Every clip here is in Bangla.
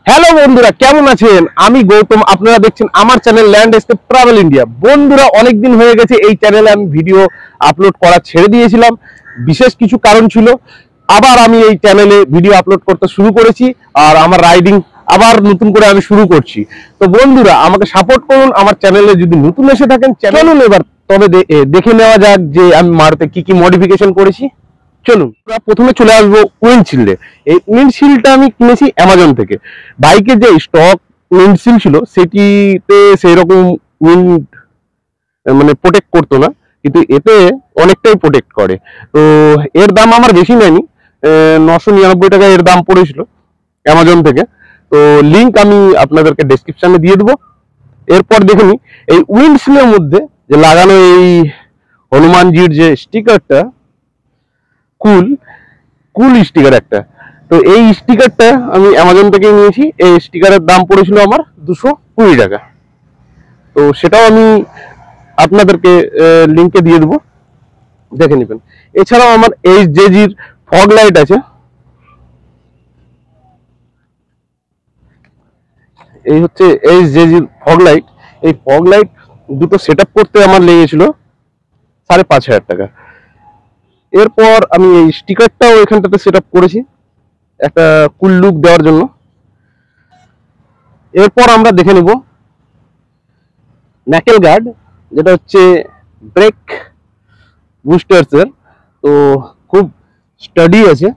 হ্যালো বন্ধুরা, কেমন আছেন? আমি গৌতম, আপনারা দেখছেন আমার channel land escape travel India. বন্ধুরা, অনেকদিন হয়ে গেছে এই চ্যানেলে আমি ভিডিও আপলোড করা ছেড়ে দিয়েছিলাম। বিশেষ কিছু কারণ ছিল, আবার আমি এই চ্যানেলে ভিডিও আপলোড করতে শুরু করেছি। আর আমার রাইডিং আবার নতুন করে আমি শুরু করছি। তো বন্ধুরা, আমাকে সাপোর্ট করুন। আমার চ্যানেলে যদি নতুন এসে থাকেন, চ্যানেল এবার তবে দেখে নেওয়া যাক যে আমি মারুতে কি কি মডিফিকেশন করেছি। চলুন, প্রথমে চলে আসবো উইন্ডশিল্ডে। এই উইন্ডশিল্ডটা আমি কিনেছি অ্যামাজন থেকে। বাইকের যে স্টক উইন্ডশিল্ড ছিল সেটিতে সেই রকম উইন্ড মানে প্রোটেক্ট করতো না, কিন্তু এতে অনেকটাই প্রোটেক্ট করে। তো এর দাম আমার বেশি নেয়নি, 999 টাকা এর দাম পড়েছিল অ্যামাজন থেকে। তো লিঙ্ক আমি আপনাদেরকে ডেসক্রিপশনে দিয়ে দেবো। এরপর দেখে নি এই উইন্ডশিল্ডের মধ্যে যে লাগানো এই হনুমানজির যে স্টিকারটা, কুল কুল স্টিকার একটা। তো এই স্টিকারটা আমি অ্যামাজন থেকে নিয়েছি। এই স্টিকারের দাম পড়েছিল আমার 220 টাকা। তো সেটাও আমি আপনাদেরকে লিঙ্কে দিয়ে দেবো, দেখে নেবেন। এছাড়াও আমার এইচজেজির ফগ লাইট আছে। এই হচ্ছে এইচজেজির ফগ লাইট। এই ফগ লাইট দুটো সেট আপ করতে আমার লেগেছিল 5,500 টাকা। এরপর আমি এই স্টিকারটাও এখানটাতে সেট আপ করেছি একটা কুল লুক দেওয়ার জন্য। এরপর আমরা দেখে নেব ন্যাকেল গার্ড, যেটা হচ্ছে ব্রেক বুস্টার্সের। তো খুব স্টাডি আছে,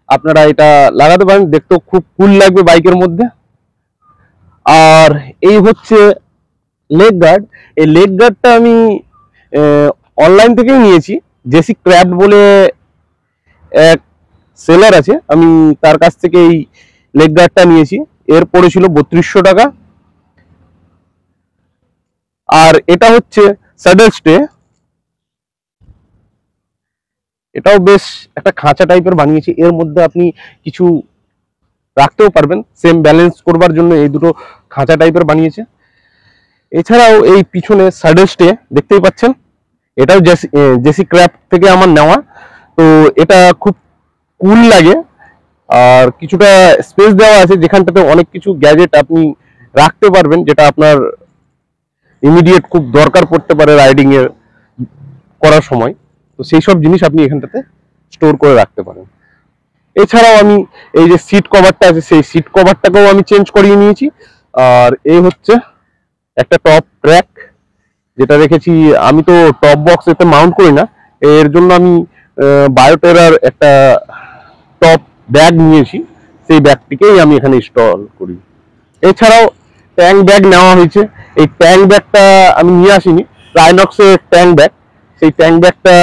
আপনারা এটা লাগাতে পারেন, দেখতেও খুব কুল লাগবে বাইকের মধ্যে। আর এই হচ্ছে লেগ গার্ড। এই লেগ গার্ডটা আমি অনলাইন থেকেই নিয়েছি। জেসি ক্র্যাফট বলে এক সেলার আছে, আমি তার কাছ থেকে এই লেগ গার্ডটা নিয়েছি। এর পড়েছিল 3200 টাকা। আর এটা হচ্ছে স্যাডেল স্টে। এটাও বেশ একটা খাঁচা টাইপের বানিয়েছি। এর মধ্যে আপনি কিছু রাখতেও পারবেন, সেম ব্যালেন্স করবার জন্য এই দুটো খাঁচা টাইপের বানিয়েছে। এছাড়াও এই পিছনে স্যাডেল স্টে দেখতেই পাচ্ছেন, এটাও জেসি ক্র্যাফট থেকে আমার নেওয়া। তো এটা খুব কুল লাগে, আর কিছুটা স্পেস দেওয়া আছে যেখানটাতে অনেক কিছু গ্যাজেট আপনি রাখতে পারবেন, যেটা আপনার ইমিডিয়েট খুব দরকার পড়তে পারে রাইডিং এর করার সময়। তো সেই সব জিনিস আপনি এখানটাতে স্টোর করে রাখতে পারেন। এছাড়াও আমি এই যে সিট কভারটা আছে, সেই সিট কভারটাকেও আমি চেঞ্জ করিয়ে নিয়েছি। আর এই হচ্ছে একটা টপ ট্র্যাক, যেটা রেখেছি। আমি তো টপ বক্স এতে মাউন্ট করি না, এর জন্য আমি বায়োটেরার একটা টপ ব্যাগ নিয়েছি, সেই ব্যাগটিকেই আমি এখানে ইনস্টল করি। এছাড়াও ট্যাঙ্ক ব্যাগ নেওয়া হয়েছে। এই ট্যাঙ্ক ব্যাগটা আমি নিয়ে আসিনি, রাইনক্সের ট্যাঙ্ক ব্যাগ। সেই ট্যাঙ্ক ব্যাগটা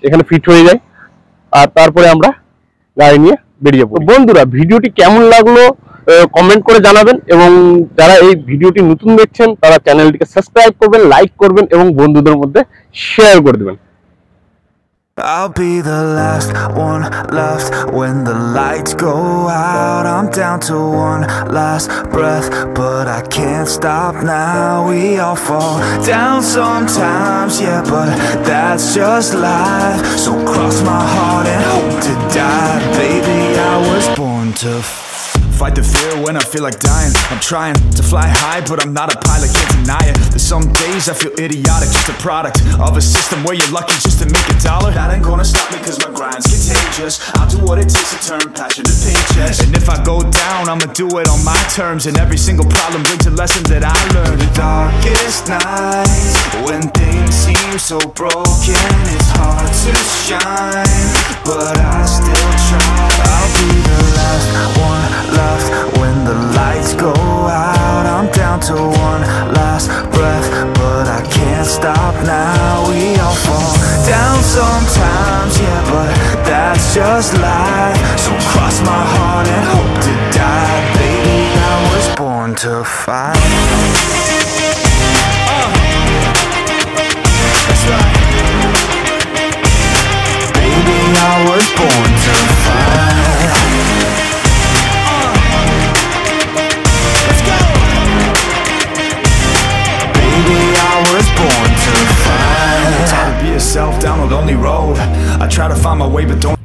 এখানে ফিট হয়ে যায়, আর তারপরে আমরা গাড়ি নিয়ে বেরিয়ে পড়ি। বন্ধুরা, ভিডিওটি কেমন লাগলো কমেন্ট করে জানাবেন, এবং যারা এই ভিডিওটি নতুন দেখছেন তারা চ্যানেলটিকে সাবস্ক্রাইব করবেন, লাইক করবেন এবং বন্ধুদের মধ্যে শেয়ার করে দেবেন। I'll be the last one left when the lights go out. I'm down to one last breath, but I can't stop now. We all fall down sometimes, yeah, but that's just life. So cross my heart and hope to die. Baby, I was born to fight the fear when I feel like dying. I'm trying to fly high, but I'm not a pilot, can't deny it. There's some days I feel idiotic, just a product of a system where you're lucky just to make $1. That ain't gonna stop me cause my grind's contagious. I'll do what it takes to turn passion to paychecks. And if I go down, I'ma do it on my terms. And every single problem brings a lesson that I learned. The darkest nights, when things seem so broken, it's hard to shine, but I still try. I'll be the last one left when the lights go out. I'm down to one last breath, but I can't stop now. We all fall down sometimes, yeah, but that's just life. So cross my heart and hope to die. Baby, I was born to fight. That's right. Baby, I was born to fight. Born to fight. Try to be yourself down a lonely road. I try to find my way, but don't